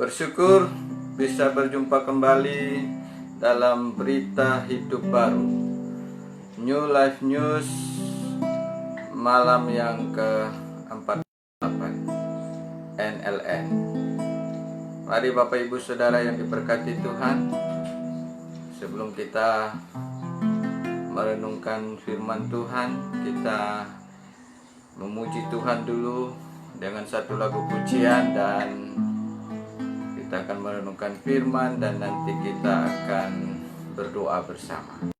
Bersyukur bisa berjumpa kembali dalam berita hidup baru, New Life News, malam yang ke-48 NLN. Mari Bapak Ibu Saudara yang diberkati Tuhan, sebelum kita merenungkan firman Tuhan, kita memuji Tuhan dulu dengan satu lagu pujian, dan kita akan merenungkan firman dan nanti kita akan berdoa bersama.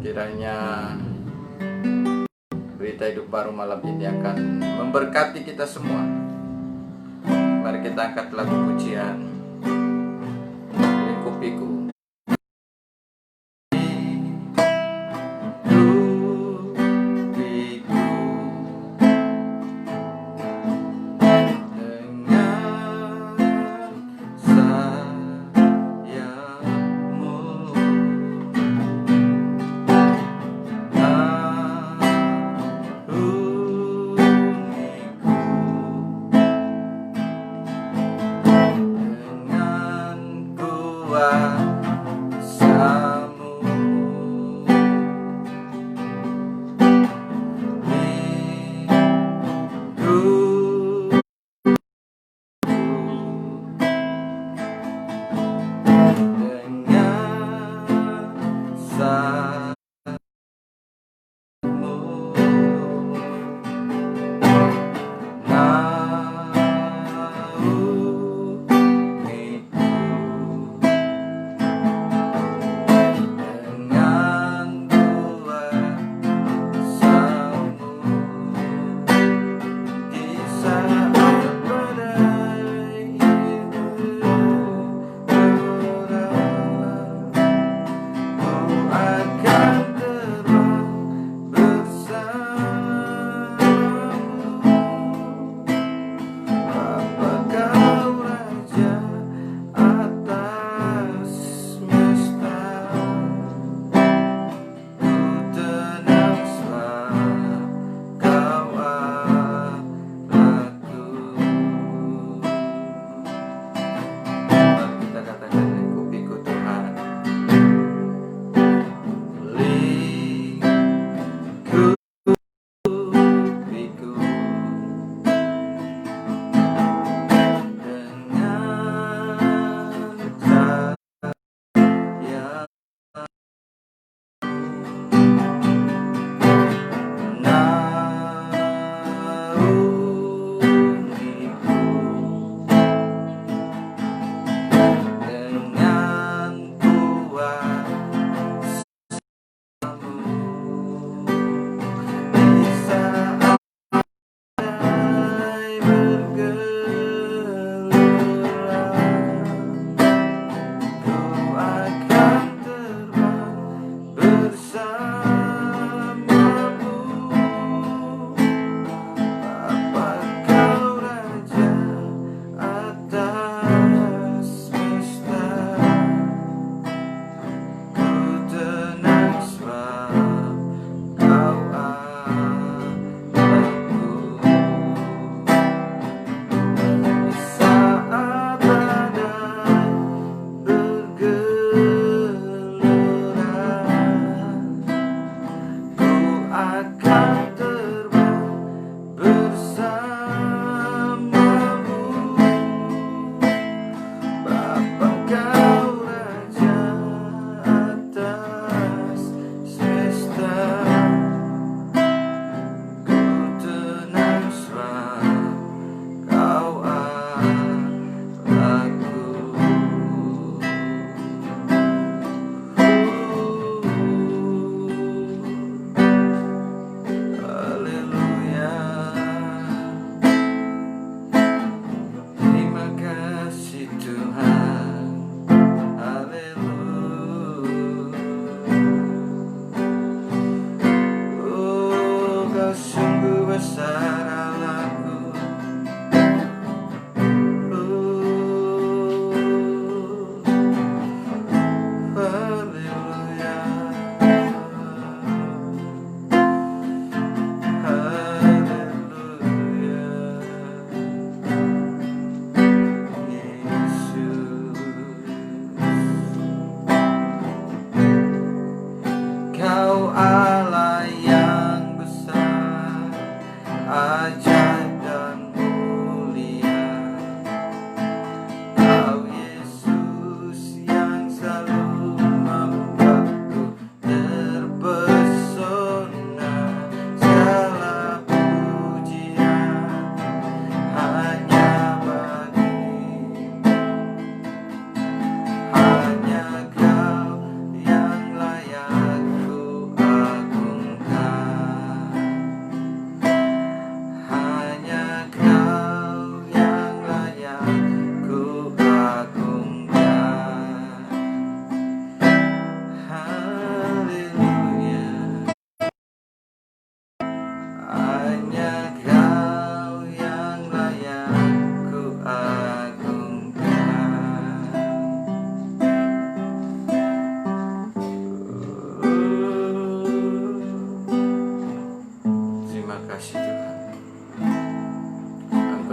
Kiranya berita hidup baru malam ini akan memberkati kita semua. Mari kita angkat lagu pujian, Lingkupiku.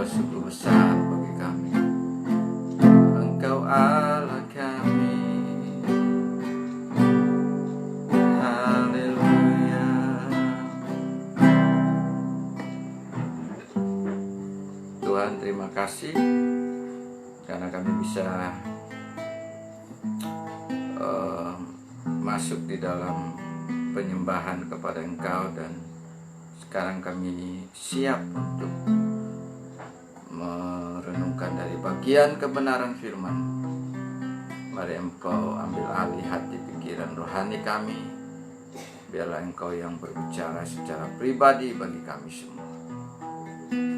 sungguh besar bagi kami. Engkau Allah kami. Haleluya. Tuhan, terima kasih karena kami bisa masuk di dalam penyembahan kepada Engkau, dan sekarang kami siap untuk merenungkan dari bagian kebenaran firman. Mari Engkau ambil alih hati pikiran rohani kami. Biarlah Engkau yang berbicara secara pribadi bagi kami semua.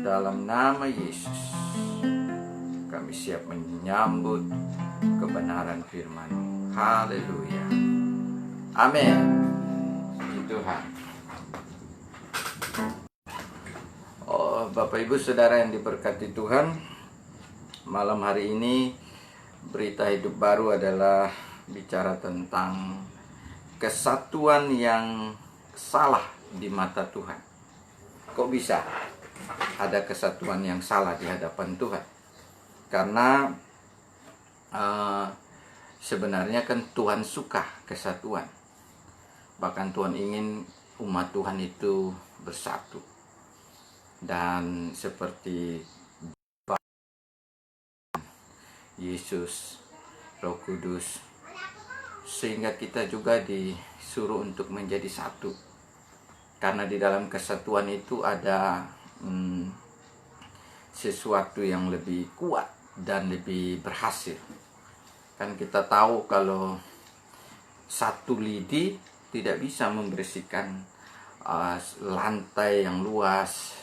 Dalam nama Yesus kami siap menyambut kebenaran firman. Haleluya. Amin. Puji Tuhan. Bapak Ibu Saudara yang diberkati Tuhan, malam hari ini berita hidup baru adalah bicara tentang kesatuan yang salah di mata Tuhan. Kok bisa ada kesatuan yang salah di hadapan Tuhan? Karena sebenarnya kan Tuhan suka kesatuan. Bahkan Tuhan ingin umat Tuhan itu bersatu. Dan seperti Yesus, Roh Kudus, sehingga kita juga disuruh untuk menjadi satu. Karena di dalam kesatuan itu ada sesuatu yang lebih kuat dan lebih berhasil. Kan kita tahu kalau satu lidi tidak bisa membersihkan lantai yang luas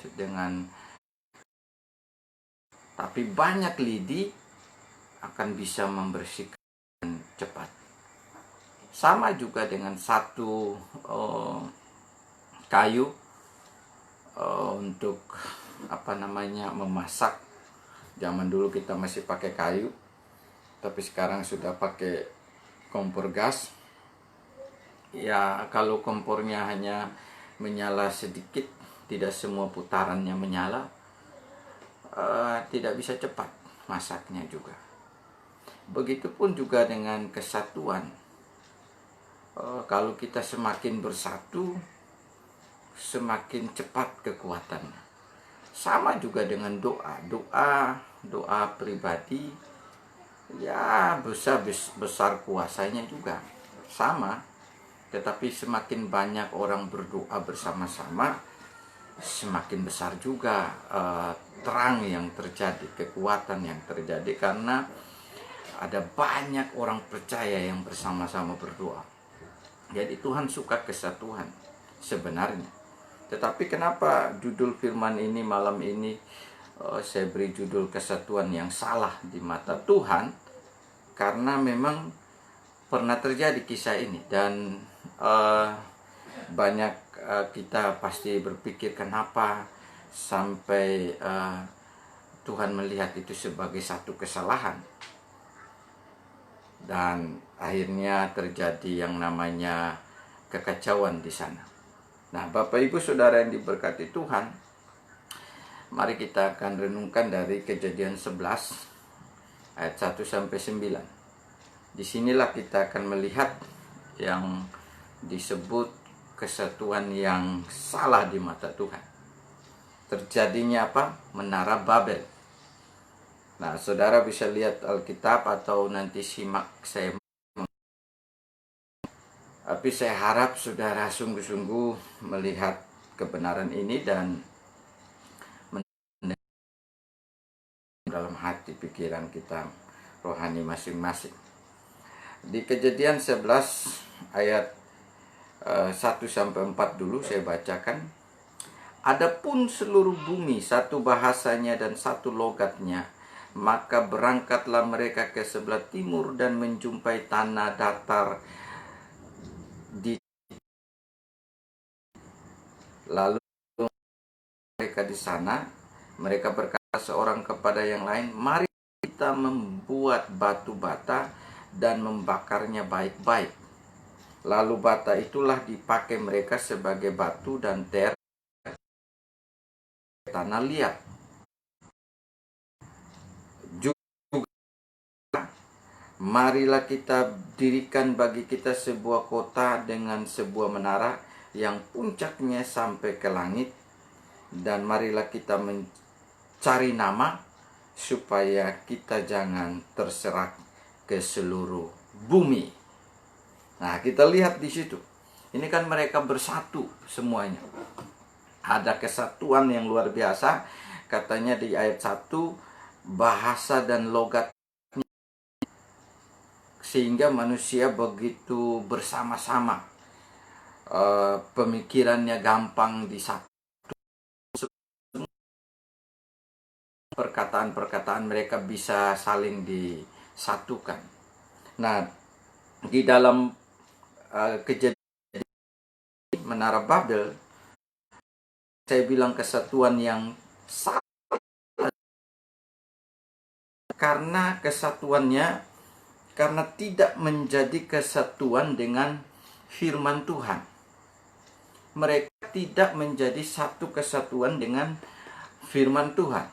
tapi banyak lidi akan bisa membersihkan cepat. Sama juga dengan satu kayu untuk memasak. Zaman dulu kita masih pakai kayu, tapi sekarang sudah pakai kompor gas. Ya, kalau kompornya hanya menyala sedikit, tidak semua putarannya menyala, tidak bisa cepat masaknya juga. Begitupun juga dengan kesatuan. Kalau kita semakin bersatu, semakin cepat kekuatannya. Sama juga dengan doa pribadi, ya besar kuasanya juga sama. Tetapi semakin banyak orang berdoa bersama-sama, semakin besar juga terang yang terjadi, kekuatan yang terjadi, karena ada banyak orang percaya yang bersama-sama berdoa. Jadi Tuhan suka kesatuan sebenarnya. Tetapi kenapa judul firman ini malam ini saya beri judul kesatuan yang salah di mata Tuhan? Karena memang pernah terjadi kisah ini, dan banyak kita pasti berpikir kenapa sampai Tuhan melihat itu sebagai satu kesalahan, dan akhirnya terjadi yang namanya kekacauan di sana. Nah, Bapak Ibu Saudara yang diberkati Tuhan, mari kita akan renungkan dari Kejadian 11 ayat 1-9. Disinilah kita akan melihat yang disebut kesatuan yang salah di mata Tuhan. Terjadinya apa? Menara Babel. Nah, saudara bisa lihat Alkitab atau nanti simak saya. Tapi saya harap saudara sungguh-sungguh melihat kebenaran ini dan dalam hati pikiran kita rohani masing-masing. Di Kejadian 11 ayat 1-4 dulu saya bacakan. Adapun seluruh bumi satu bahasanya dan satu logatnya, maka berangkatlah mereka ke sebelah timur dan menjumpai tanah datar lalu mereka di sana, mereka berkata seorang kepada yang lain, mari kita membuat batu bata dan membakarnya baik-baik. Lalu bata itulah dipakai mereka sebagai batu dan tanah liat. marilah kita dirikan bagi kita sebuah kota dengan sebuah menara yang puncaknya sampai ke langit. Dan marilah kita mencari nama supaya kita jangan terserak ke seluruh bumi. Nah, kita lihat di situ. Ini kan mereka bersatu semuanya. Ada kesatuan yang luar biasa. Katanya di ayat 1, bahasa dan logat, sehingga manusia begitu bersama-sama. Pemikirannya gampang disatu. Perkataan-perkataan mereka bisa saling disatukan. Nah, di dalam kejadian Menara Babel, saya bilang kesatuan yang salah, karena kesatuannya karena tidak menjadi kesatuan dengan firman Tuhan. Mereka tidak menjadi satu kesatuan dengan firman Tuhan.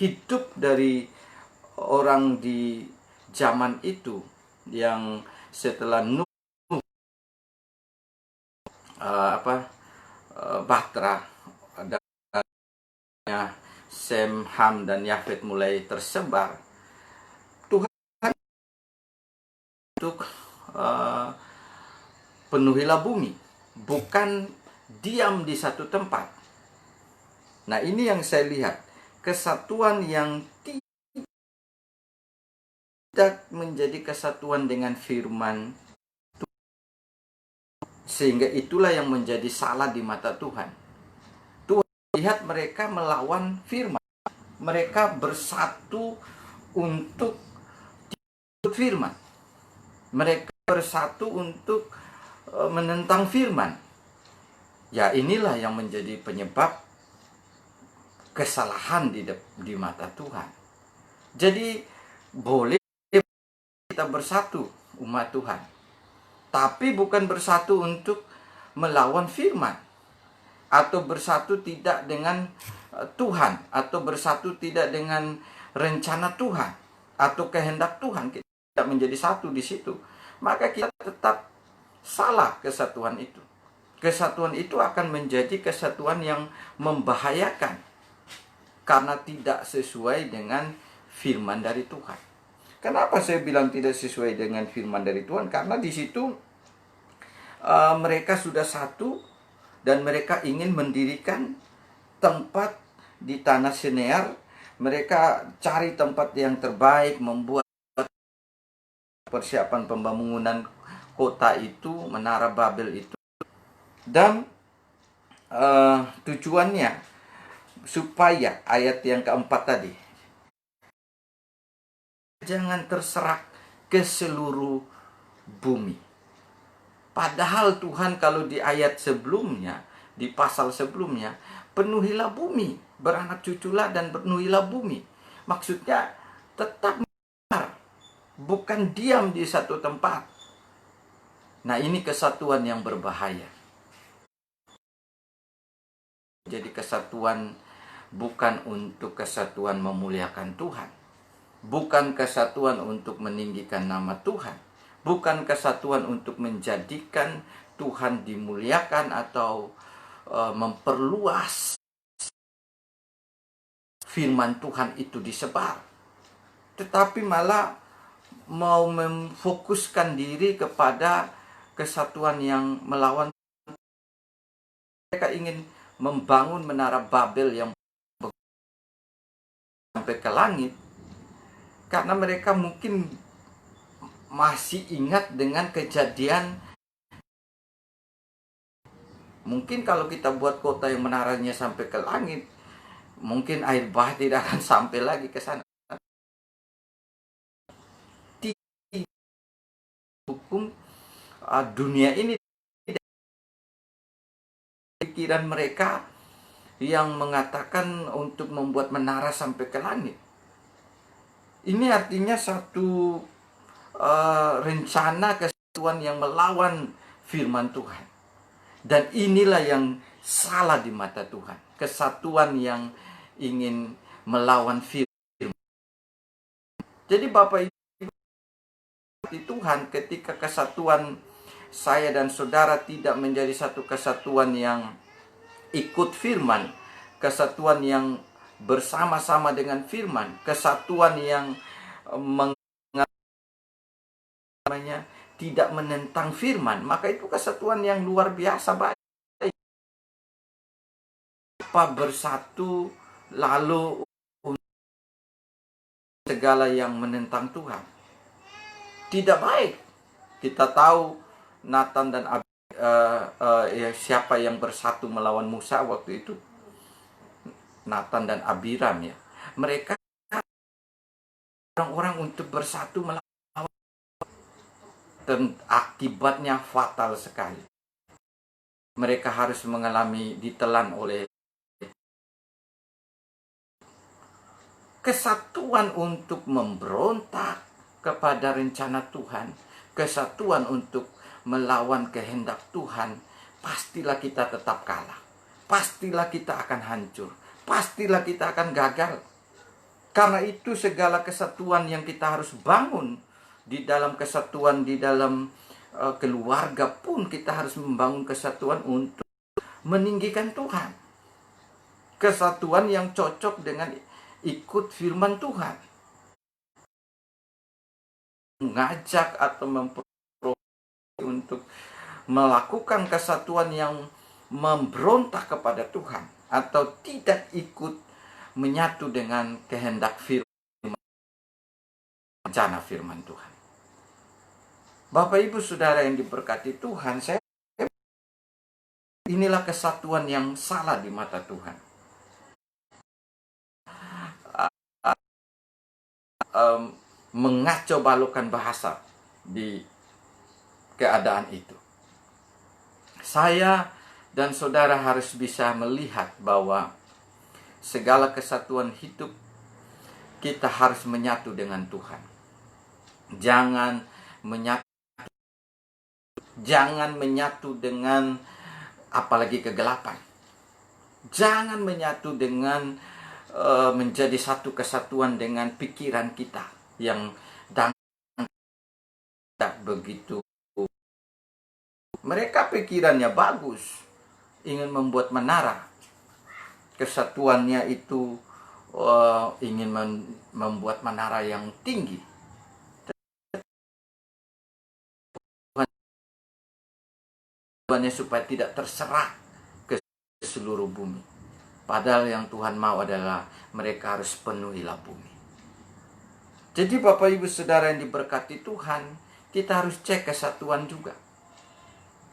Hidup dari orang di zaman itu yang setelah Nuh, Batra, dan Sem, Ham, dan Yafet mulai tersebar, Tuhan untuk penuhilah bumi, bukan diam di satu tempat. Nah, ini yang saya lihat, kesatuan yang tidak menjadi kesatuan dengan firman Tuhan, sehingga itulah yang menjadi salah di mata Tuhan. Tuhan lihat mereka melawan firman, mereka bersatu untuk firman, mereka bersatu untuk menentang firman. Ya, inilah yang menjadi penyebab kesalahan di mata Tuhan. Jadi boleh kita bersatu umat Tuhan, tapi bukan bersatu untuk melawan firman, atau bersatu tidak dengan Tuhan, atau bersatu tidak dengan rencana Tuhan atau kehendak Tuhan. Kita tidak menjadi satu di situ, maka kita tetap salah kesatuan itu. Kesatuan itu akan menjadi kesatuan yang membahayakan karena tidak sesuai dengan firman dari Tuhan. Kenapa saya bilang tidak sesuai dengan firman dari Tuhan? Karena di situ mereka sudah satu dan mereka ingin mendirikan tempat di tanah Sinear. Mereka cari tempat yang terbaik, membuat persiapan pembangunan kota itu, Menara Babel itu. Dan tujuannya supaya ayat yang keempat tadi, jangan terserak ke seluruh bumi. Padahal Tuhan kalau di ayat sebelumnya, di pasal sebelumnya, penuhilah bumi, beranak cuculah dan penuhilah bumi. Maksudnya tetap benar, bukan diam di satu tempat. Nah, ini kesatuan yang berbahaya. Jadi kesatuan bukan untuk kesatuan memuliakan Tuhan, bukan kesatuan untuk meninggikan nama Tuhan, bukan kesatuan untuk menjadikan Tuhan dimuliakan atau memperluas firman Tuhan itu disebar, tetapi malah mau memfokuskan diri kepada kesatuan yang melawan. Mereka ingin membangun Menara Babel yang sampai ke langit, karena mereka mungkin masih ingat dengan kejadian. Mungkin kalau kita buat kota yang menaranya sampai ke langit, mungkin air bah tidak akan sampai lagi ke sana. Hukum dunia ini, pikiran mereka yang mengatakan untuk membuat menara sampai ke langit. Ini artinya satu rencana kesatuan yang melawan firman Tuhan. Dan inilah yang salah di mata Tuhan. Kesatuan yang ingin melawan firman. Jadi Bapak Ibu Tuhan, ketika kesatuan saya dan saudara tidak menjadi satu kesatuan yang ikut firman, kesatuan yang bersama-sama dengan firman, kesatuan yang tidak menentang firman, maka itu kesatuan yang luar biasa baik. Apa bersatu lalu segala yang menentang Tuhan, tidak baik. Kita tahu Nathan dan siapa yang bersatu melawan Musa waktu itu? Nathan dan Abiram, ya. Mereka orang-orang untuk bersatu melawan, dan akibatnya fatal sekali. Mereka harus mengalami ditelan oleh kesatuan untuk memberontak kepada rencana Tuhan, kesatuan untuk melawan kehendak Tuhan. Pastilah kita tetap kalah, pastilah kita akan hancur, pastilah kita akan gagal. Karena itu segala kesatuan yang kita harus bangun di dalam kesatuan, di dalam keluarga pun kita harus membangun kesatuan untuk meninggikan Tuhan. Kesatuan yang cocok dengan ikut firman Tuhan. Mengajak atau untuk melakukan kesatuan yang memberontak kepada Tuhan atau tidak ikut menyatu dengan kehendak firman, rencana firman Tuhan. Bapak Ibu Saudara yang diberkati Tuhan, inilah kesatuan yang salah di mata Tuhan. Mengacau balukan bahasa di keadaan itu. Saya dan saudara harus bisa melihat bahwa segala kesatuan hidup kita harus menyatu dengan Tuhan. Jangan menyatu dengan apalagi kegelapan. Jangan menyatu dengan menjadi satu kesatuan dengan pikiran kita yang tidak begitu. Mereka pikirannya bagus, ingin membuat menara. Kesatuannya itu ingin membuat menara yang tinggi. Tujuannya supaya tidak terserak ke seluruh bumi. Padahal yang Tuhan mau adalah mereka harus penuhilah bumi. Jadi Bapak Ibu Saudara yang diberkati Tuhan, kita harus cek kesatuan juga.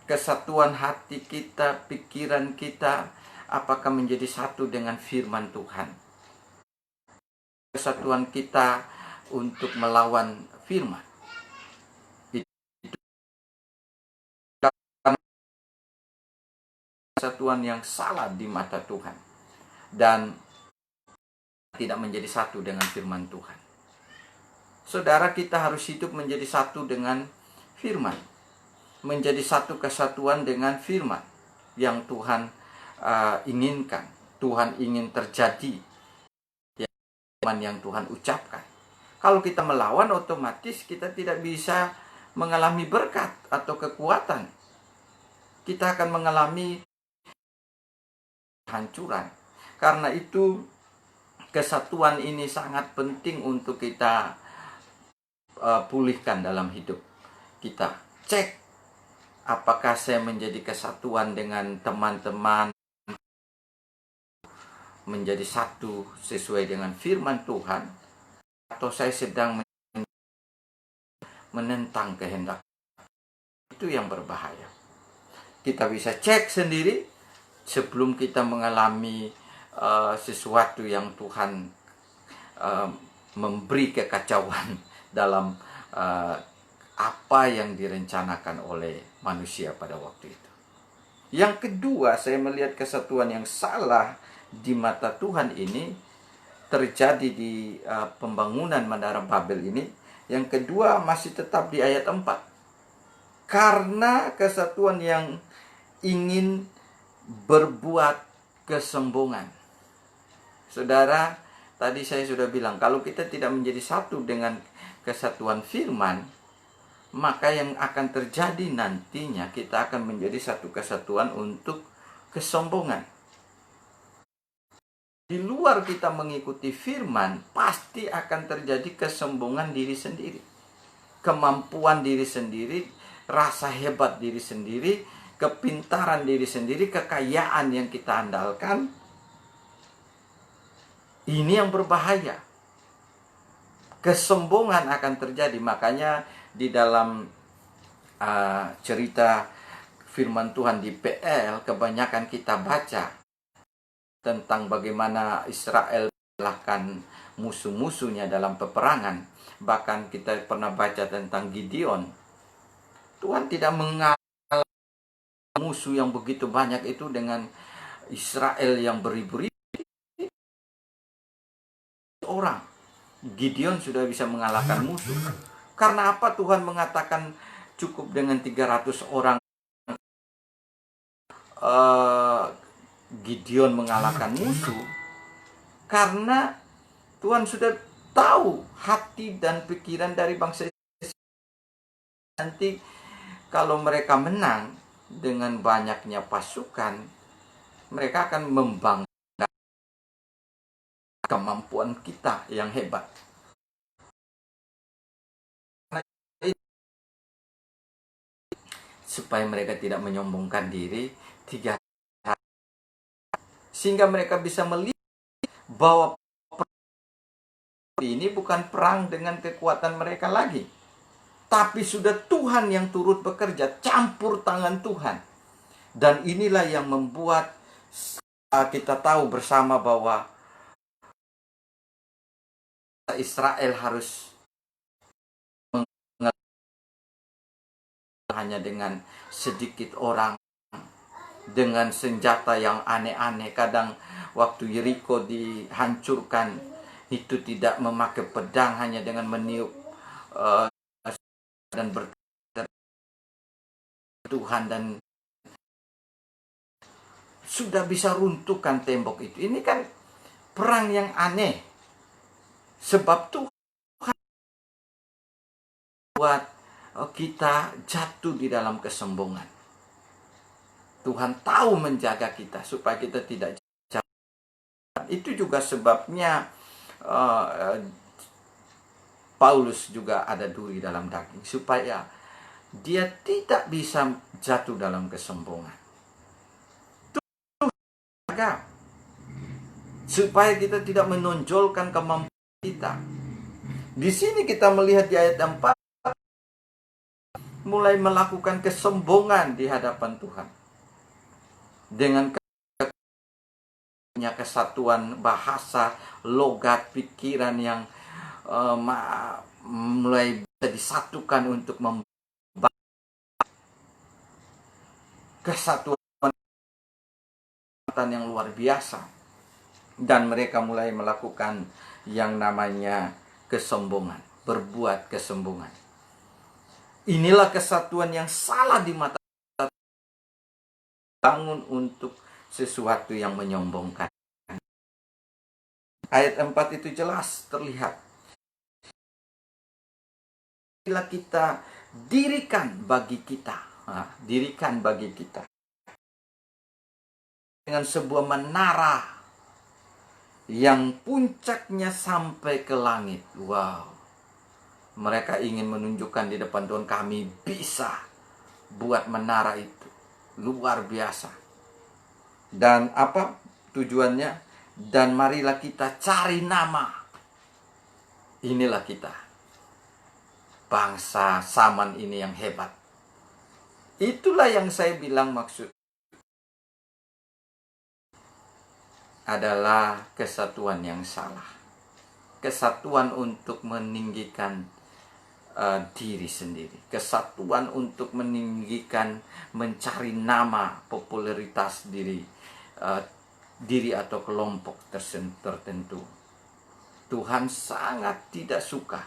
Kesatuan hati kita, pikiran kita, apakah menjadi satu dengan firman Tuhan. Kesatuan kita untuk melawan firman. Kesatuan yang salah di mata Tuhan. Dan tidak menjadi satu dengan firman Tuhan. Saudara, kita harus hidup menjadi satu dengan firman. Menjadi satu kesatuan dengan firman yang Tuhan inginkan. Tuhan ingin terjadi. Firman yang Tuhan ucapkan. Kalau kita melawan, otomatis kita tidak bisa mengalami berkat atau kekuatan. Kita akan mengalami hancuran. Karena itu kesatuan ini sangat penting untuk kita pulihkan dalam hidup kita. Cek apakah saya menjadi kesatuan dengan teman-teman, menjadi satu sesuai dengan firman Tuhan, atau saya sedang menentang kehendak. Itu yang berbahaya. Kita bisa cek sendiri sebelum kita mengalami sesuatu yang Tuhan memberi kekacauan dalam apa yang direncanakan oleh manusia pada waktu itu. Yang kedua, saya melihat kesatuan yang salah di mata Tuhan ini terjadi di pembangunan Menara Babel ini. Yang kedua masih tetap di ayat 4. Karena kesatuan yang ingin berbuat kesombongan. Saudara, tadi saya sudah bilang, kalau kita tidak menjadi satu dengan kesatuan firman, maka yang akan terjadi nantinya kita akan menjadi satu kesatuan untuk kesombongan. Di luar kita mengikuti firman, pasti akan terjadi kesombongan diri sendiri. Kemampuan diri sendiri, rasa hebat diri sendiri, kepintaran diri sendiri, kekayaan yang kita andalkan. Ini yang berbahaya. Kesombongan akan terjadi. Makanya di dalam cerita firman Tuhan di PL, kebanyakan kita baca tentang bagaimana Israel mengalahkan musuh-musuhnya dalam peperangan. Bahkan kita pernah baca tentang Gideon. Tuhan tidak mengalahkan musuh yang begitu banyak itu dengan Israel yang beribu-ribu orang. Gideon sudah bisa mengalahkan musuh. Karena apa Tuhan mengatakan cukup dengan 300 orang Gideon mengalahkan musuh? Karena Tuhan sudah tahu hati dan pikiran dari bangsa Israel. Nanti kalau mereka menang dengan banyaknya pasukan, mereka akan membanggakan kemampuan kita yang hebat. Supaya mereka tidak menyombongkan diri, sehingga mereka bisa melihat bahwa ini bukan perang dengan kekuatan mereka lagi, tapi sudah Tuhan yang turut bekerja, campur tangan Tuhan. Dan inilah yang membuat kita tahu bersama bahwa Israel harus hanya dengan sedikit orang, dengan senjata yang aneh-aneh. Kadang waktu Yeriko dihancurkan, itu tidak memakai pedang, hanya dengan meniup dan berkata Tuhan, dan sudah bisa runtuhkan tembok itu. Ini kan perang yang aneh, sebab Tuhan buat kita jatuh di dalam kesombongan. Tuhan tahu menjaga kita supaya kita tidak jatuh. Itu juga sebabnya Paulus juga ada duri dalam daging, supaya dia tidak bisa jatuh dalam kesombongan. Supaya kita tidak menonjolkan kemampuan kita. Di sini kita melihat di ayat 4, mulai melakukan kesombongan di hadapan Tuhan. Dengan kesatuan bahasa, logat, pikiran yang mulai bisa disatukan untuk membangun kesatuan yang luar biasa. Dan mereka mulai melakukan yang namanya kesombongan, berbuat kesombongan. Inilah kesatuan yang salah di mata Tuhan, bangun untuk sesuatu yang menyombongkan. Ayat 4 itu jelas terlihat. Bila kita dirikan bagi kita, dirikan bagi kita dengan sebuah menara yang puncaknya sampai ke langit. Wow. Mereka ingin menunjukkan di depan Tuhan, kami bisa buat menara itu. Luar biasa. Dan apa tujuannya? Dan marilah kita cari nama. Inilah kita, bangsa Saman ini yang hebat. Itulah yang saya bilang maksud adalah kesatuan yang salah. Kesatuan untuk meninggikan diri sendiri. Kesatuan untuk meninggikan, mencari nama, popularitas diri atau kelompok tertentu. Tuhan sangat tidak suka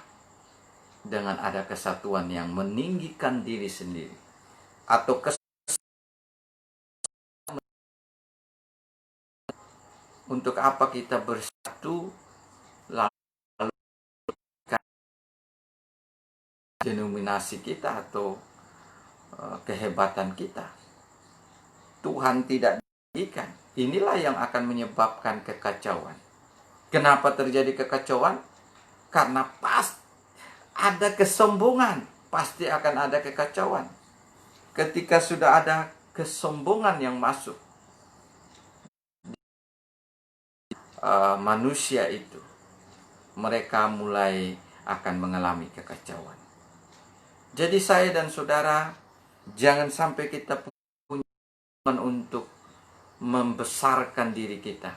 dengan ada kesatuan yang meninggikan diri sendiri atau untuk apa kita bersatu denominasi kita atau kehebatan kita. Tuhan tidak ikan. Inilah yang akan menyebabkan kekacauan. Kenapa terjadi kekacauan? Karena pas ada kesombongan, pasti akan ada kekacauan. Ketika sudah ada kesombongan yang masuk, manusia itu, mereka mulai akan mengalami kekacauan. Jadi saya dan saudara, jangan sampai kita punya untuk membesarkan diri kita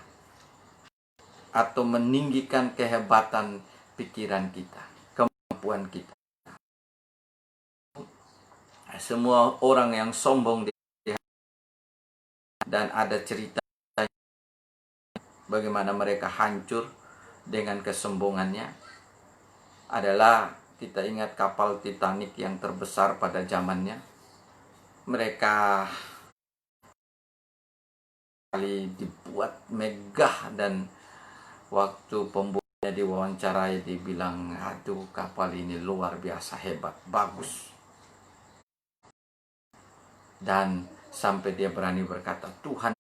atau meninggikan kehebatan pikiran kita, kemampuan kita. Semua orang yang sombong dan ada cerita bagaimana mereka hancur dengan kesombongannya adalah, kita ingat kapal Titanic yang terbesar pada zamannya. Mereka kali dibuat megah, dan waktu pembuatnya diwawancarai dibilang, aduh kapal ini luar biasa hebat, bagus. Dan sampai dia berani berkata, Tuhan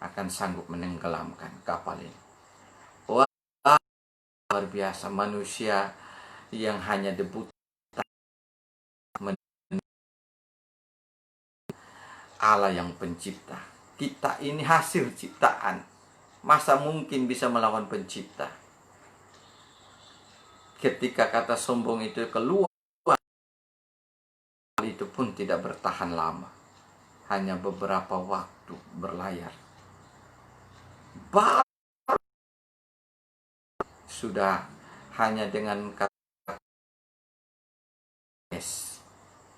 akan sanggup menenggelamkan kapal ini. Wah, luar biasa, manusia yang hanya debu Allah yang pencipta. Kita ini hasil ciptaan. Masa mungkin bisa melawan pencipta? Ketika kata sombong itu keluar, itu pun tidak bertahan lama. Hanya beberapa waktu berlayar. Sudah hanya dengan kata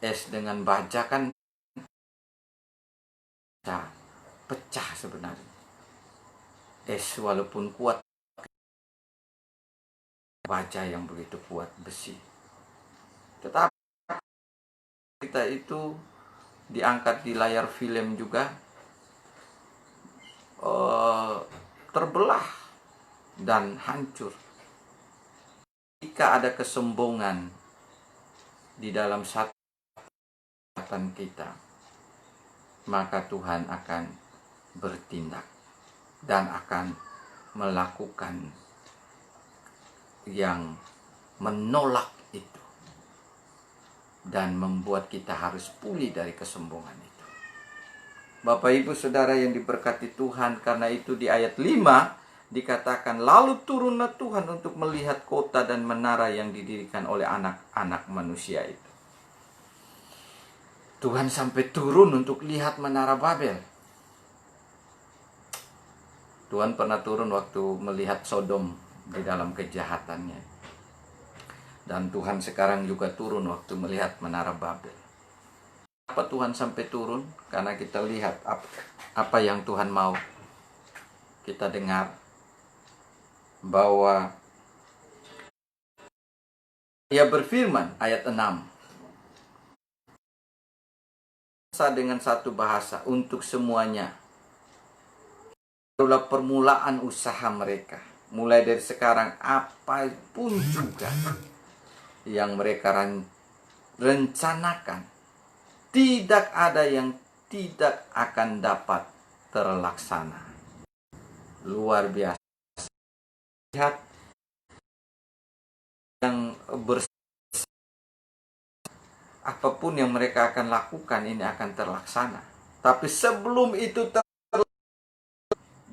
es dengan baja kan pecah sebenarnya. Es walaupun kuat, baja yang begitu kuat, besi. Tetapi kita itu diangkat di layar film juga, terbelah dan hancur. Jika ada kesombongan di dalam satu kita, maka Tuhan akan bertindak dan akan melakukan yang menolak itu dan membuat kita harus pulih dari kesombongan itu. Bapak Ibu Saudara yang diberkati Tuhan, karena itu di ayat 5 dikatakan, lalu turunlah Tuhan untuk melihat kota dan menara yang didirikan oleh anak-anak manusia itu. Tuhan sampai turun untuk lihat menara Babel. Tuhan pernah turun waktu melihat Sodom di dalam kejahatannya. Dan Tuhan sekarang juga turun waktu melihat menara Babel. Apa Tuhan sampai turun? Karena kita lihat apa yang Tuhan mau. Kita dengar bahwa Ia berfirman, ayat 6. Dengan satu bahasa untuk semuanya. Itulah permulaan usaha mereka. Mulai dari sekarang, apapun juga yang mereka rencanakan, tidak ada yang tidak akan dapat terlaksana. Luar biasa. Lihat yang apapun yang mereka akan lakukan ini akan terlaksana. Tapi sebelum itu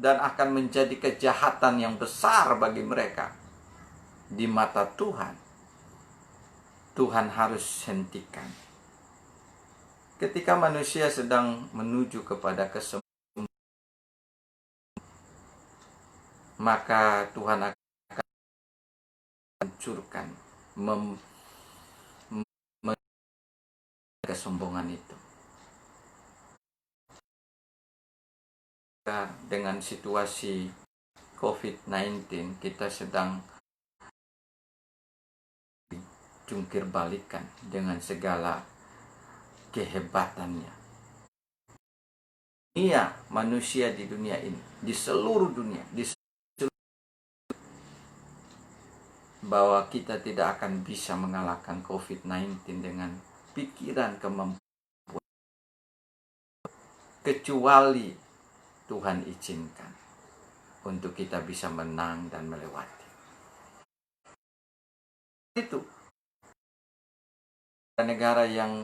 dan akan menjadi kejahatan yang besar bagi mereka di mata Tuhan, Tuhan harus hentikan. Ketika manusia sedang menuju kepada kesembuhan, maka Tuhan akan hancurkan kesombongan itu. Dengan situasi COVID-19, kita sedang jungkir balikan dengan segala kehebatannya. Manusia di dunia ini, di seluruh dunia, bahwa kita tidak akan bisa mengalahkan COVID-19 dengan pikiran kemampuan, kecuali Tuhan izinkan untuk kita bisa menang dan melewati. Itu negara yang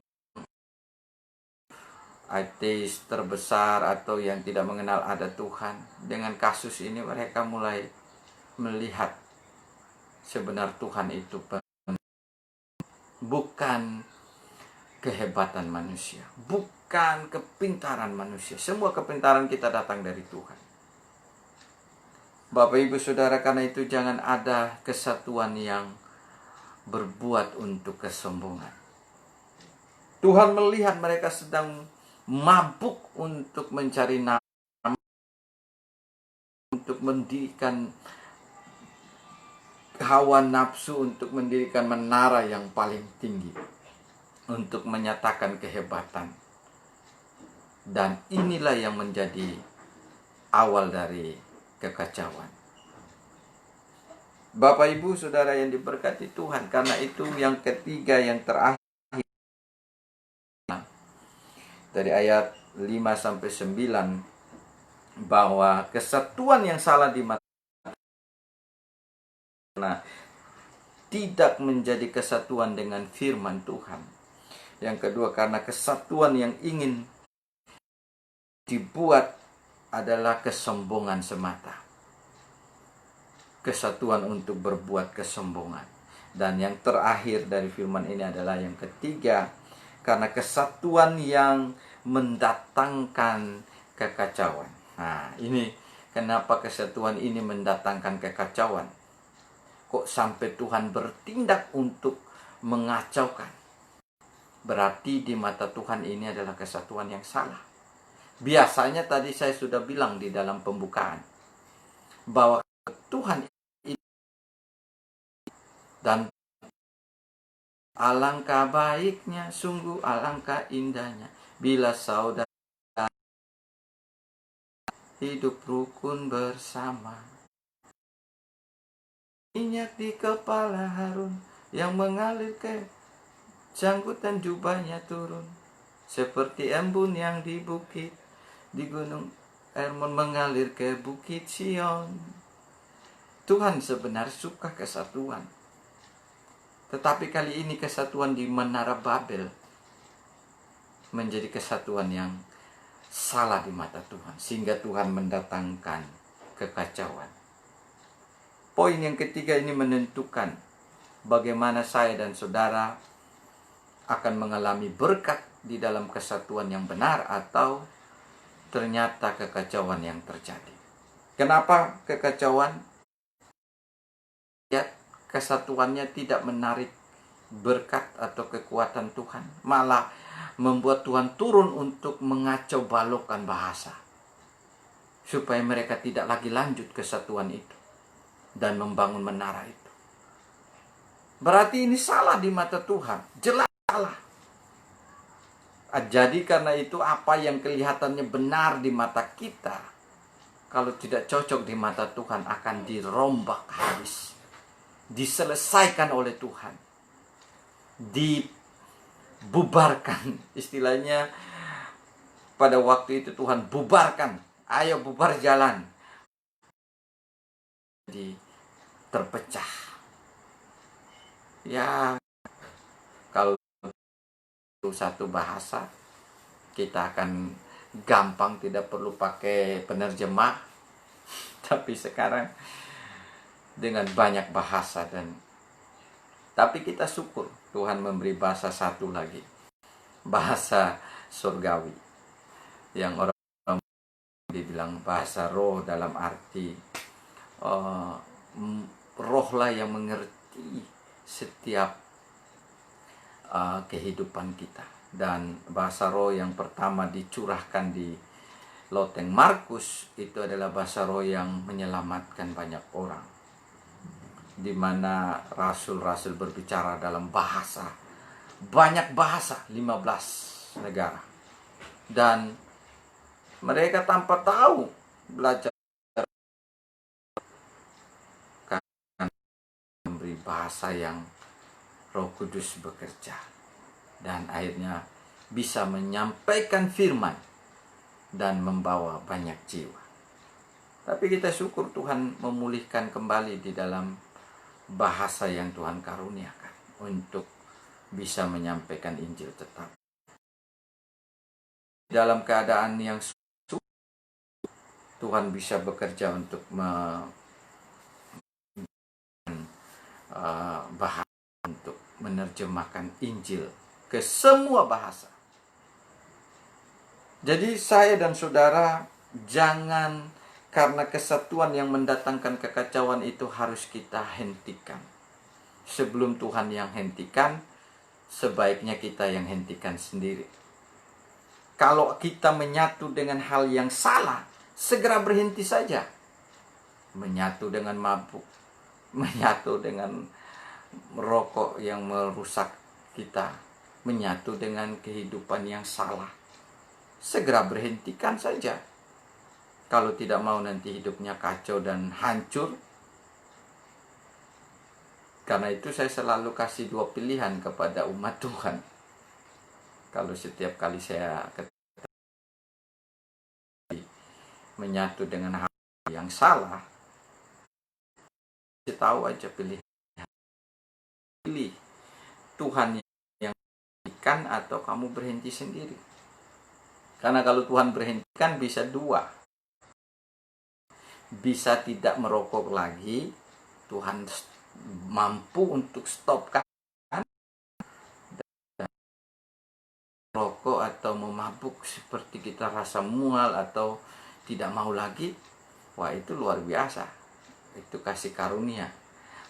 ateis terbesar atau yang tidak mengenal ada Tuhan, dengan kasus ini mereka mulai melihat sebenar Tuhan itu bukan kehebatan manusia, bukan kepintaran manusia. Semua kepintaran kita datang dari Tuhan. Bapak Ibu Saudara, karena itu jangan ada kesatuan yang berbuat untuk kesombongan. Tuhan melihat mereka sedang mabuk untuk mencari nama, untuk mendirikan hawa nafsu, untuk mendirikan menara yang paling tinggi, untuk menyatakan kehebatan. Dan inilah yang menjadi awal dari kekacauan. Bapak Ibu Saudara yang diberkati Tuhan, karena itu yang ketiga, yang terakhir, dari ayat 5-9, bahwa kesatuan yang salah di mata tidak menjadi kesatuan dengan firman Tuhan. Yang kedua, karena kesatuan yang ingin dibuat adalah kesombongan semata. Kesatuan untuk berbuat kesombongan. Dan yang terakhir dari firman ini adalah yang ketiga, karena kesatuan yang mendatangkan kekacauan. Nah, ini kenapa kesatuan ini mendatangkan kekacauan. Kok sampai Tuhan bertindak untuk mengacaukan? Berarti di mata Tuhan ini adalah kesatuan yang salah. Biasanya tadi saya sudah bilang di dalam pembukaan bahwa Tuhan ini, dan alangkah baiknya, sungguh alangkah indahnya bila saudara hidup rukun bersama. Minyak di kepala Harun yang mengalir ke jangkutan jubahnya turun, seperti embun yang di bukit, di gunung Hermon mengalir ke bukit Sion. Tuhan sebenarnya suka kesatuan, tetapi kali ini kesatuan di Menara Babel menjadi kesatuan yang salah di mata Tuhan, sehingga Tuhan mendatangkan kekacauan. Poin yang ketiga ini menentukan bagaimana saya dan saudara akan mengalami berkat di dalam kesatuan yang benar atau ternyata kekacauan yang terjadi. Kenapa kekacauan? Ya, kesatuannya tidak menarik berkat atau kekuatan Tuhan, malah membuat Tuhan turun untuk mengacau balokkan bahasa, supaya mereka tidak lagi lanjut kesatuan itu dan membangun menara itu. Berarti ini salah di mata Tuhan, jelas salah. Jadi karena itu apa yang kelihatannya benar di mata kita, kalau tidak cocok di mata Tuhan, akan dirombak habis, diselesaikan oleh Tuhan, dibubarkan. Istilahnya pada waktu itu Tuhan bubarkan, ayo bubar jalan. Jadi terpecah. Ya, kalau satu bahasa kita akan gampang, tidak perlu pakai penerjemah. Tapi sekarang dengan banyak bahasa, tapi kita syukur Tuhan memberi bahasa satu lagi, bahasa surgawi, yang orang dibilang bahasa roh, dalam arti rohlah yang mengerti setiap kehidupan kita. Dan bahasa roh yang pertama dicurahkan di loteng Markus itu adalah bahasa roh yang menyelamatkan banyak orang, di mana rasul-rasul berbicara dalam bahasa, banyak bahasa, 15 negara, dan mereka tanpa tahu belajar memberi bahasa yang Roh Kudus bekerja. Dan akhirnya bisa menyampaikan firman dan membawa banyak jiwa. Tapi kita syukur Tuhan memulihkan kembali di dalam bahasa yang Tuhan karuniakan untuk bisa menyampaikan Injil tetap. Dalam keadaan yang sulit, Tuhan bisa bekerja untuk bahasa untuk menerjemahkan Injil ke semua bahasa. Jadi saya dan saudara jangan karena kesatuan yang mendatangkan kekacauan itu harus kita hentikan. Sebelum Tuhan yang hentikan, sebaiknya kita yang hentikan sendiri. Kalau kita menyatu dengan hal yang salah, segera berhenti saja. Menyatu dengan mabuk, menyatu dengan merokok yang merusak kita, menyatu dengan kehidupan yang salah, segera berhentikan saja. Kalau tidak mau nanti hidupnya kacau dan hancur. Karena itu saya selalu kasih dua pilihan kepada umat Tuhan. Kalau setiap kali saya menyatu dengan hal yang salah, saya tahu aja pilih Tuhan yang hentikan atau kamu berhenti sendiri. Karena kalau Tuhan berhentikan bisa dua. Bisa tidak merokok lagi, Tuhan mampu untuk stopkan rokok atau memabuk seperti kita rasa mual atau tidak mau lagi. Wah, itu luar biasa. Itu kasih karunia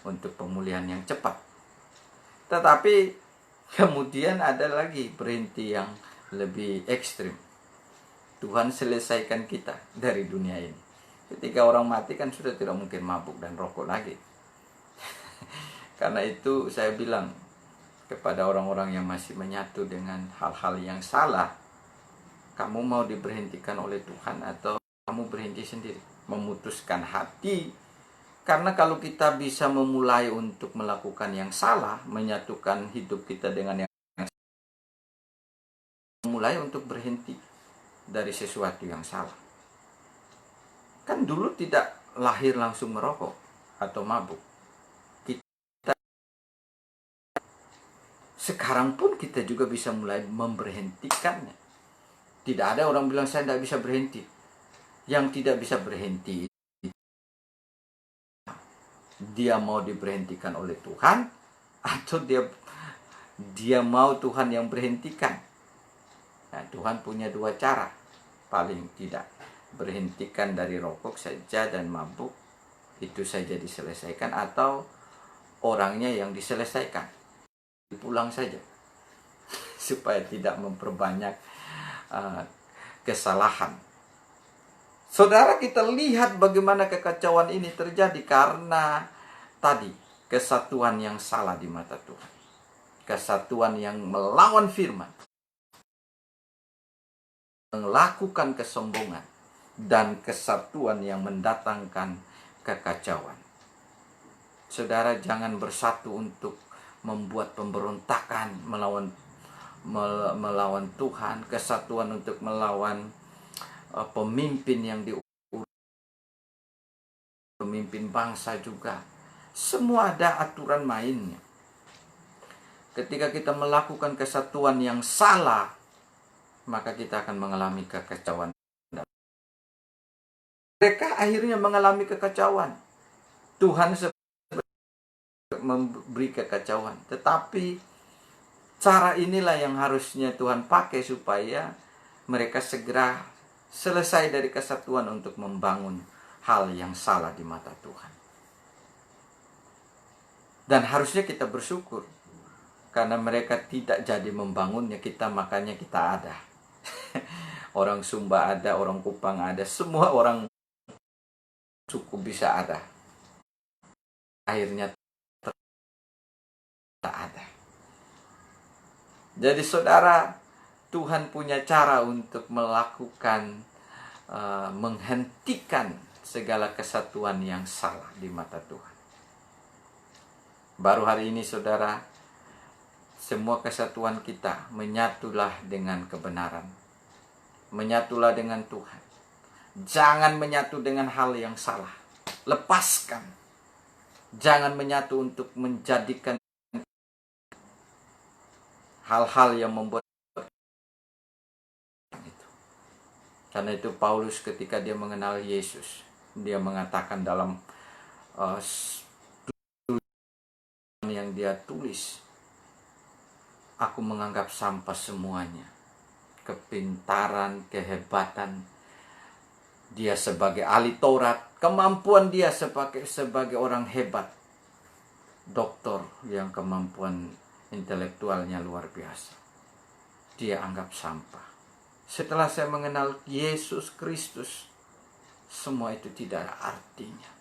untuk pemulihan yang cepat. Tetapi kemudian ada lagi berhenti yang lebih ekstrim. Tuhan selesaikan kita dari dunia ini. Ketika orang mati kan sudah tidak mungkin mabuk dan rokok lagi. Karena itu saya bilang kepada orang-orang yang masih menyatu dengan hal-hal yang salah, kamu mau diberhentikan oleh Tuhan atau kamu berhenti sendiri, memutuskan hati. Karena kalau kita bisa memulai untuk melakukan yang salah, menyatukan hidup kita dengan yang salah, memulai untuk berhenti dari sesuatu yang salah. Kan dulu tidak lahir langsung merokok atau mabuk. Sekarang pun kita juga bisa mulai memberhentikannya. Tidak ada orang bilang saya tidak bisa berhenti. Yang tidak bisa berhenti, dia mau diberhentikan oleh Tuhan atau dia mau Tuhan yang berhentikan. Nah, Tuhan punya dua cara. Paling tidak berhentikan dari rokok saja dan mabuk, itu saja diselesaikan, atau orangnya yang diselesaikan. Pulang saja supaya tidak memperbanyak kesalahan. Saudara, kita lihat bagaimana kekacauan ini terjadi karena tadi kesatuan yang salah di mata Tuhan, kesatuan yang melawan firman, melakukan kesombongan, dan kesatuan yang mendatangkan kekacauan. Saudara, jangan bersatu untuk membuat pemberontakan melawan Tuhan, kesatuan untuk melawan pemimpin yang pemimpin bangsa juga. Semua ada aturan mainnya. Ketika kita melakukan kesatuan yang salah, maka kita akan mengalami kekacauan. Mereka akhirnya mengalami kekacauan. Tuhan memberi kekacauan, tetapi cara inilah yang harusnya Tuhan pakai supaya mereka segera selesai dari kesatuan untuk membangun hal yang salah di mata Tuhan. Dan harusnya kita bersyukur karena mereka tidak jadi membangunnya, makanya kita ada. Orang Sumba ada, orang Kupang ada, semua orang suku bisa ada. Akhirnya tak ada. Jadi saudara, Tuhan punya cara untuk melakukan menghentikan segala kesatuan yang salah di mata Tuhan. Baru hari ini saudara, semua kesatuan kita menyatulah dengan kebenaran. Menyatulah dengan Tuhan. Jangan menyatu dengan hal yang salah. Lepaskan. Jangan menyatu untuk menjadikan hal-hal yang membuat itu. Karena itu Paulus ketika dia mengenal Yesus, dia mengatakan dalam yang dia tulis, aku menganggap sampah semuanya. Kepintaran, kehebatan dia sebagai ahli Taurat, kemampuan dia sebagai orang hebat, doktor yang kemampuan intelektualnya luar biasa, dia anggap sampah. Setelah saya mengenal Yesus Kristus, semua itu tidak ada artinya.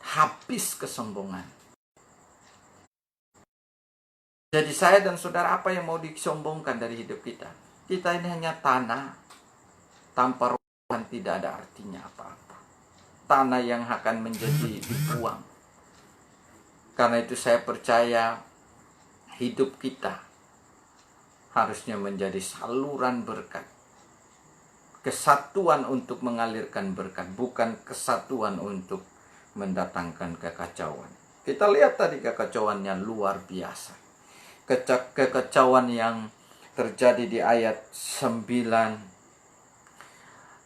Habis kesombongan. Jadi saya dan saudara, apa yang mau disombongkan dari hidup kita? Kita ini hanya tanah, tanpa Tuhan tidak ada artinya apa-apa. Tanah yang akan menjadi dibuang. Karena itu saya percaya hidup kita harusnya menjadi saluran berkat. Kesatuan untuk mengalirkan berkat, bukan kesatuan untuk mendatangkan kekacauan. Kita lihat tadi kekacauannya luar biasa. Kekacauan yang terjadi di ayat 9.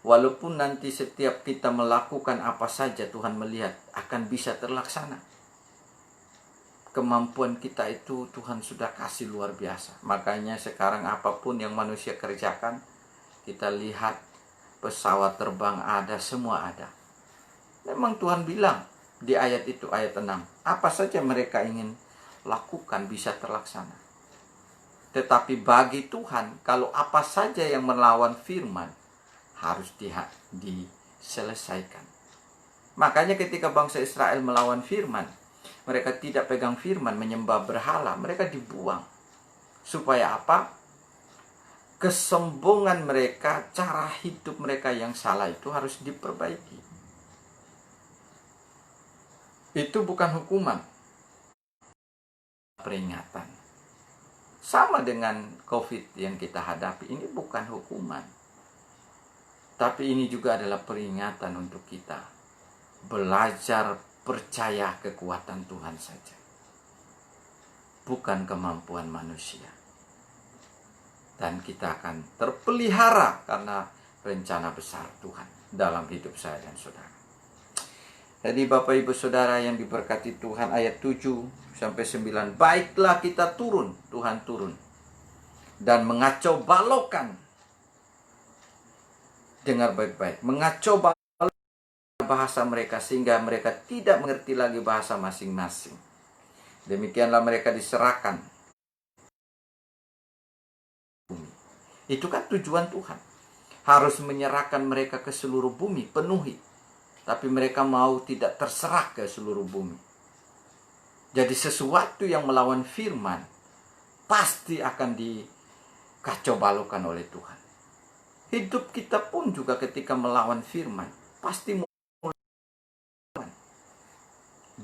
Walaupun nanti setiap kita melakukan apa saja, Tuhan melihat akan bisa terlaksana. Kemampuan kita itu Tuhan sudah kasih luar biasa. Makanya sekarang apapun yang manusia kerjakan, kita lihat pesawat terbang ada, semua ada. Memang Tuhan bilang di ayat itu, ayat 6, apa saja mereka ingin lakukan bisa terlaksana. Tetapi bagi Tuhan, kalau apa saja yang melawan firman, harus diselesaikan. Makanya ketika bangsa Israel melawan firman, mereka tidak pegang firman, menyembah berhala, mereka dibuang. Supaya apa? Kesombongan mereka, cara hidup mereka yang salah itu harus diperbaiki. Itu bukan hukuman, peringatan. Sama dengan COVID yang kita hadapi, ini bukan hukuman. Tapi ini juga adalah peringatan untuk kita belajar percaya kekuatan Tuhan saja, bukan kemampuan manusia. Dan kita akan terpelihara karena rencana besar Tuhan dalam hidup saya dan saudara. Jadi Bapak Ibu Saudara yang diberkati Tuhan, ayat 7-9. Baiklah kita turun, Tuhan turun, dan mengacau balokkan. Dengar baik-baik, mengacau bahasa mereka sehingga mereka tidak mengerti lagi bahasa masing-masing. Demikianlah mereka diserahkan. Itu kan tujuan Tuhan. Harus menyerahkan mereka ke seluruh bumi, penuhi. Tapi mereka mau tidak terserah ke seluruh bumi. Jadi sesuatu yang melawan firman pasti akan dikacau balokkan oleh Tuhan. Hidup kita pun juga ketika melawan firman pasti melawan.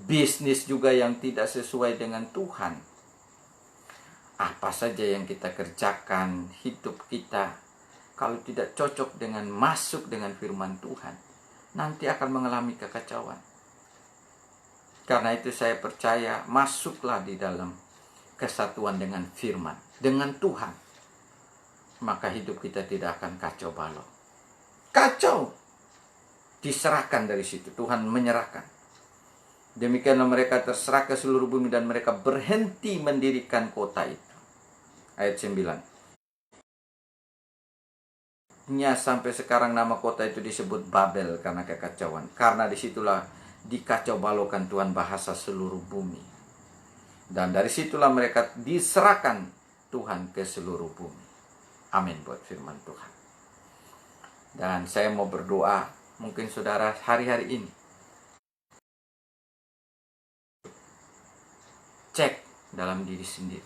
Bisnis juga yang tidak sesuai dengan Tuhan. Apa saja yang kita kerjakan, hidup kita, kalau tidak cocok dengan masuk dengan firman Tuhan, nanti akan mengalami kekacauan. Karena itu saya percaya, masuklah di dalam kesatuan dengan firman, dengan Tuhan. Maka hidup kita tidak akan kacau balau. Kacau diserahkan dari situ, Tuhan menyerahkan. Demikianlah mereka terserah ke seluruh bumi dan mereka berhenti mendirikan kota itu. Ayat 9. Sampai sekarang nama kota itu disebut Babel karena kekacauan. Karena disitulah dikacau balaukan Tuhan bahasa seluruh bumi. Dan dari situlah mereka diserahkan Tuhan ke seluruh bumi. Amin buat firman Tuhan. Dan saya mau berdoa, mungkin saudara hari-hari ini cek dalam diri sendiri,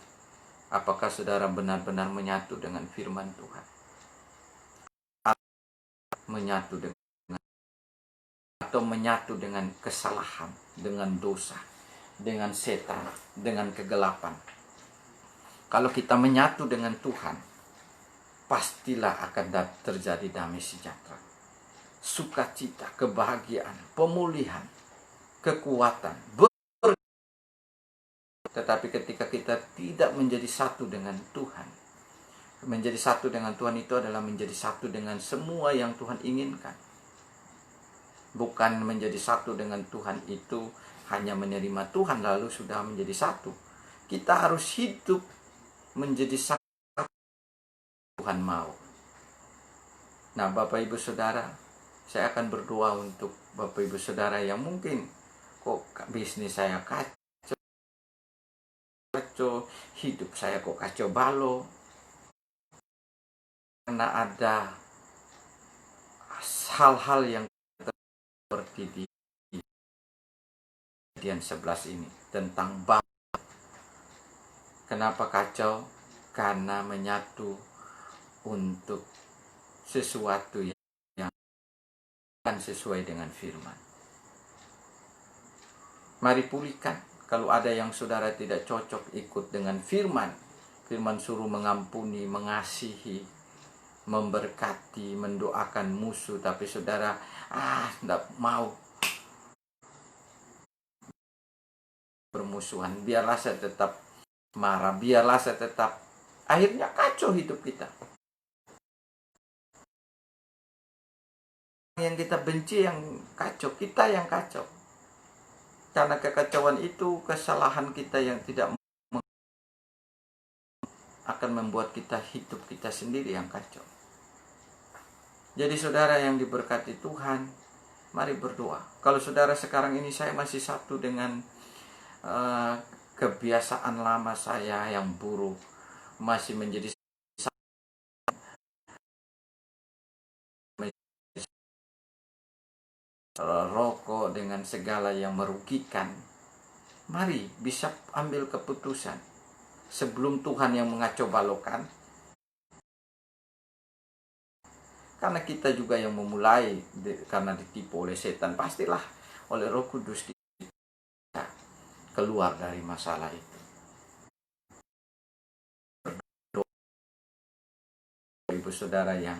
apakah saudara benar-benar menyatu dengan firman Tuhan, menyatu dengan, atau menyatu dengan kesalahan, dengan dosa, dengan setan, dengan kegelapan. Kalau kita menyatu dengan Tuhan, pastilah akan terjadi damai sejahtera, sukacita, kebahagiaan, pemulihan, kekuatan. Tetapi ketika kita tidak menjadi satu dengan Tuhan, menjadi satu dengan Tuhan itu adalah menjadi satu dengan semua yang Tuhan inginkan. Bukan menjadi satu dengan Tuhan itu hanya menerima Tuhan lalu sudah menjadi satu. Kita harus hidup menjadi satu Tuhan mau. Nah, Bapak Ibu Saudara, saya akan berdoa untuk Bapak Ibu Saudara yang mungkin kok bisnis saya kacau, hidup saya kok kacau balau, karena ada hal-hal yang seperti di Kejadian 11 ini tentang bangsa. Kenapa kacau? Karena menyatu untuk sesuatu yang bukan sesuai dengan firman. Mari pulihkan. Kalau ada yang saudara tidak cocok ikut dengan firman, firman suruh mengampuni, mengasihi, memberkati, mendoakan musuh, tapi saudara tidak mau bermusuhan, biarlah saya tetap marah, biarlah saya tetap, akhirnya kacau hidup kita. Yang kita benci yang kacau, kita yang kacau. Karena kekacauan itu, kesalahan kita yang tidak akan membuat kita hidup kita sendiri yang kacau. Jadi saudara yang diberkati Tuhan, mari berdoa. Kalau saudara sekarang ini saya masih satu dengan kebiasaan lama saya yang buruk, masih menjadi rokok dengan segala yang merugikan, mari bisa ambil keputusan sebelum Tuhan yang mengacau balaukan. Karena kita juga yang memulai, karena ditipu oleh setan, pastilah oleh Roh Kudus kita keluar dari masalah itu. Ibu saudara yang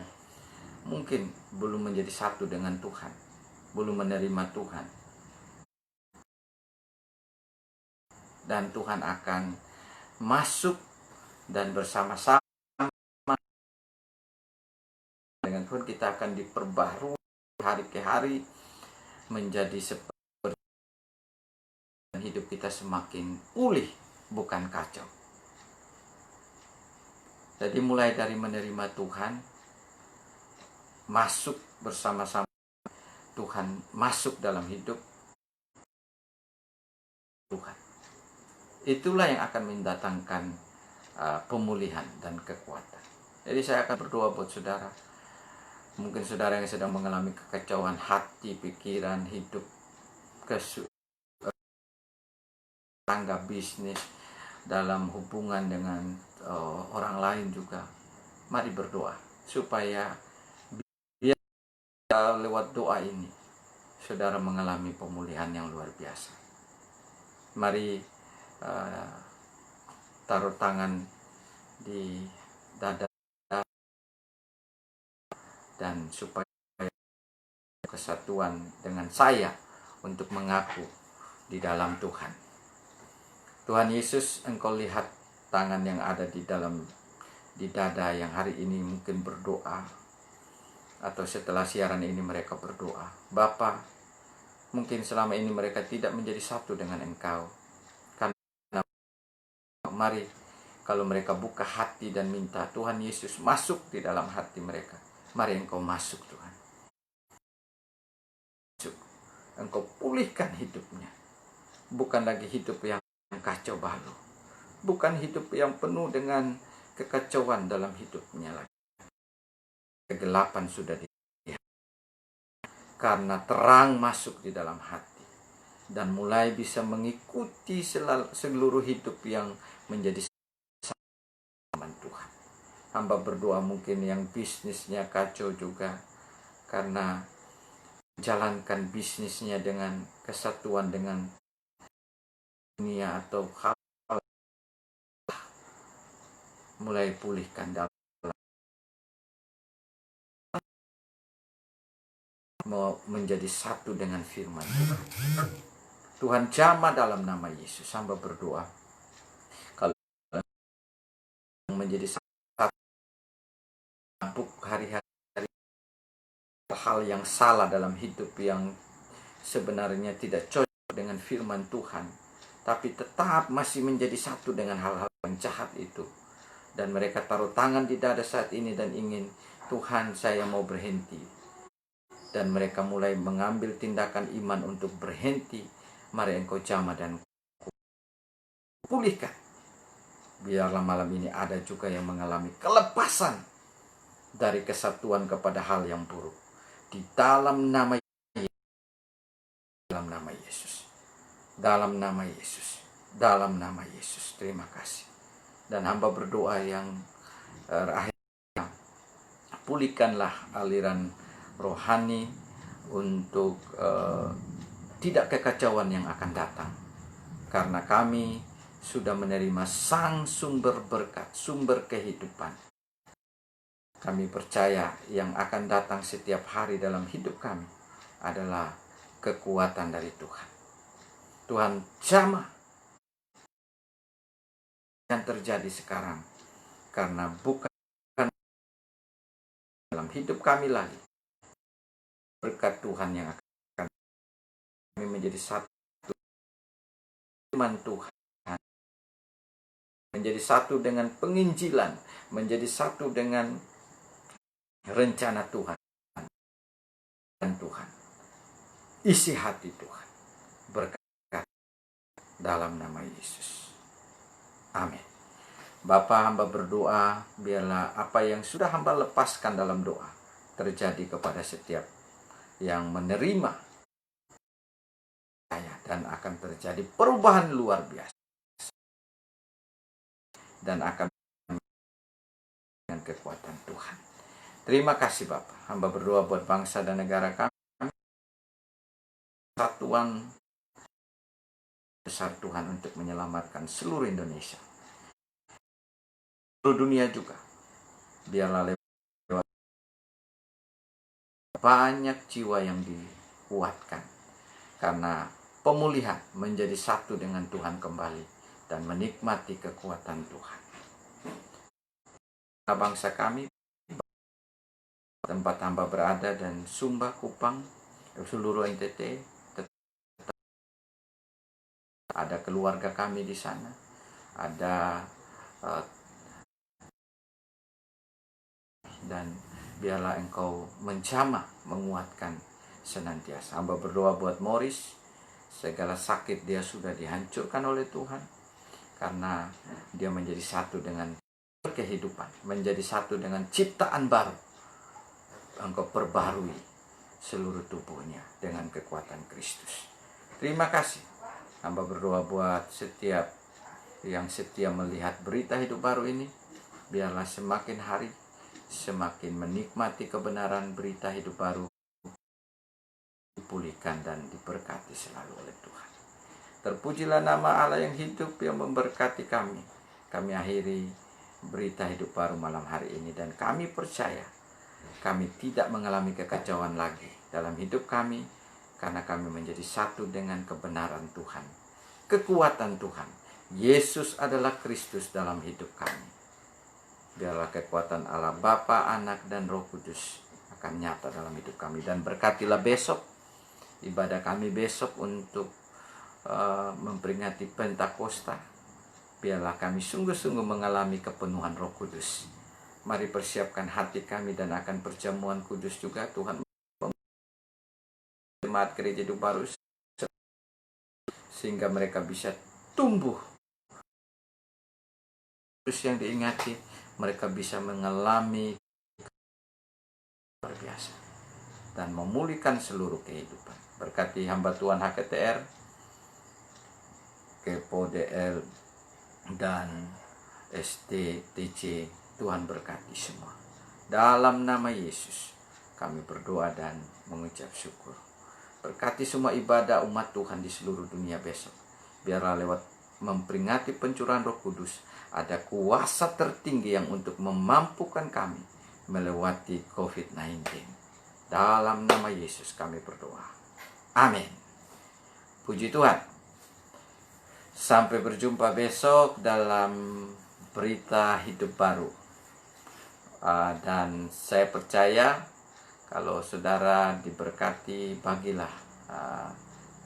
mungkin belum menjadi satu dengan Tuhan, belum menerima Tuhan, dan Tuhan akan masuk dan bersama-sama dengan Tuhan kita akan diperbarui hari ke hari menjadi seperti hidup kita semakin pulih, bukan kacau. Jadi mulai dari menerima Tuhan, masuk bersama-sama Tuhan, masuk dalam hidup Tuhan. Itulah yang akan mendatangkan pemulihan dan kekuatan. Jadi saya akan berdoa buat saudara. Mungkin saudara yang sedang mengalami kekacauan hati, pikiran, hidup, tangga, bisnis, dalam hubungan dengan orang lain juga. Mari berdoa supaya lewat doa ini saudara mengalami pemulihan yang luar biasa. Mari taruh tangan di dada dan supaya kesatuan dengan saya untuk mengaku di dalam Tuhan. Tuhan Yesus, Engkau lihat tangan yang ada di dada yang hari ini mungkin berdoa, atau setelah siaran ini mereka berdoa. Bapa, mungkin selama ini mereka tidak menjadi satu dengan Engkau. Karena mari kalau mereka buka hati dan minta Tuhan Yesus masuk di dalam hati mereka, mari Engkau masuk Tuhan. Engkau pulihkan hidupnya. Bukan lagi hidup yang kacau balau, bukan hidup yang penuh dengan kekacauan dalam hidupnya lagi. Kegelapan sudah karena terang masuk di dalam hati dan mulai bisa mengikuti seluruh hidup yang menjadi zaman Tuhan. Hamba berdoa mungkin yang bisnisnya kacau juga karena jalankan bisnisnya dengan kesatuan dengan dunia atau hal mulai pulihkan dalam mau menjadi satu dengan firman Tuhan. Tuhan jamah dalam nama Yesus. Hamba berdoa kalau menjadi satu hari-hari hal yang salah dalam hidup yang sebenarnya tidak cocok dengan firman Tuhan, tapi tetap masih menjadi satu dengan hal-hal yang jahat itu, dan mereka taruh tangan di dada saat ini dan ingin, Tuhan saya mau berhenti, dan mereka mulai mengambil tindakan iman untuk berhenti. Mari Engkau jamah dan pulihkan. Biarlah malam ini ada juga yang mengalami kelepasan dari kesatuan kepada hal yang buruk. Di dalam nama Yesus. Dalam nama Yesus. Dalam nama Yesus. Dalam nama Yesus. Terima kasih. Dan hamba berdoa yang akhirnya, pulihkanlah aliran rohani untuk tidak kekacauan yang akan datang. Karena kami sudah menerima sang sumber berkat, sumber kehidupan. Kami percaya yang akan datang setiap hari dalam hidup kami adalah kekuatan dari Tuhan. Tuhan jamah yang terjadi sekarang, karena bukan dalam hidup kami lagi. Berkat Tuhan yang akan kami menjadi satu firman Tuhan, menjadi satu dengan penginjilan, menjadi satu dengan rencana Tuhan. Dan Tuhan, isi hati Tuhan, berkat dalam nama Yesus. Amin. Bapa, hamba berdoa, biarlah apa yang sudah hamba lepaskan dalam doa terjadi kepada setiap yang menerima saya, dan akan terjadi perubahan luar biasa, dan akan dengan kekuatan Tuhan. Terima kasih Bapa. Hamba berdoa buat bangsa dan negara kami, satuan besar Tuhan untuk menyelamatkan seluruh Indonesia, seluruh dunia juga. Biarlah lewat banyak jiwa yang dikuatkan, karena pemulihan menjadi satu dengan Tuhan kembali dan menikmati kekuatan Tuhan. Bangsa kami, tempat hamba berada, dan Sumba, Kupang, seluruh NTT, ada keluarga kami di sana, ada dan biarlah Engkau menjamah, menguatkan senantiasa. Hamba berdoa buat Morris, segala sakit dia sudah dihancurkan oleh Tuhan, karena dia menjadi satu dengan kehidupan, menjadi satu dengan ciptaan baru. Engkau perbarui seluruh tubuhnya dengan kekuatan Kristus. Terima kasih. Hamba berdoa buat setiap yang setia melihat berita hidup baru ini, biarlah semakin hari semakin menikmati kebenaran berita hidup baru, dipulihkan dan diberkati selalu oleh Tuhan. Terpujilah nama Allah yang hidup, yang memberkati kami. Kami akhiri berita hidup baru malam hari ini, dan kami percaya kami tidak mengalami kekacauan lagi dalam hidup kami, karena kami menjadi satu dengan kebenaran Tuhan, kekuatan Tuhan. Yesus adalah Kristus dalam hidup kami. Biarlah kekuatan Allah Bapa, Anak, dan Roh Kudus akan nyata dalam hidup kami. Dan berkatilah besok, ibadah kami besok untuk memperingati Pentakosta. Biarlah kami sungguh-sungguh mengalami kepenuhan Roh Kudus. Mari persiapkan hati kami, dan akan perjamuan kudus juga Tuhan. Jemaat Gereja Hidup Baru, sehingga mereka bisa tumbuh. Terus yang diingati, mereka bisa mengalami luar biasa dan memulihkan seluruh kehidupan. Berkati hamba Tuhan HKTR, Kepo DL, dan STTC. Tuhan berkati semua. Dalam nama Yesus kami berdoa dan mengucap syukur. Berkati semua ibadah umat Tuhan di seluruh dunia besok. biarlah lewat memperingati pencurahan Roh Kudus, ada kuasa tertinggi yang untuk memampukan kami melewati COVID-19. Dalam nama Yesus kami berdoa. Amin. Puji Tuhan. Sampai berjumpa besok dalam berita hidup baru. Dan saya percaya kalau saudara diberkati, bagilah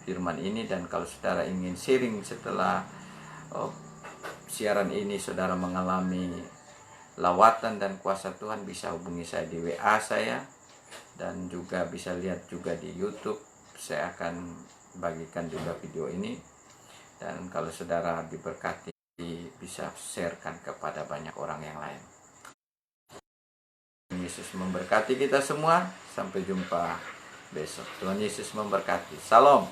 firman ini. Dan kalau saudara ingin sharing setelah siaran ini, saudara mengalami lawatan dan kuasa Tuhan, bisa hubungi saya di WA saya, dan juga bisa lihat juga di YouTube. Saya akan bagikan juga video ini. Dan kalau saudara diberkati, bisa sharekan kepada banyak orang yang lain. Yesus memberkati kita semua. Sampai jumpa besok. Tuhan Yesus memberkati. Salam.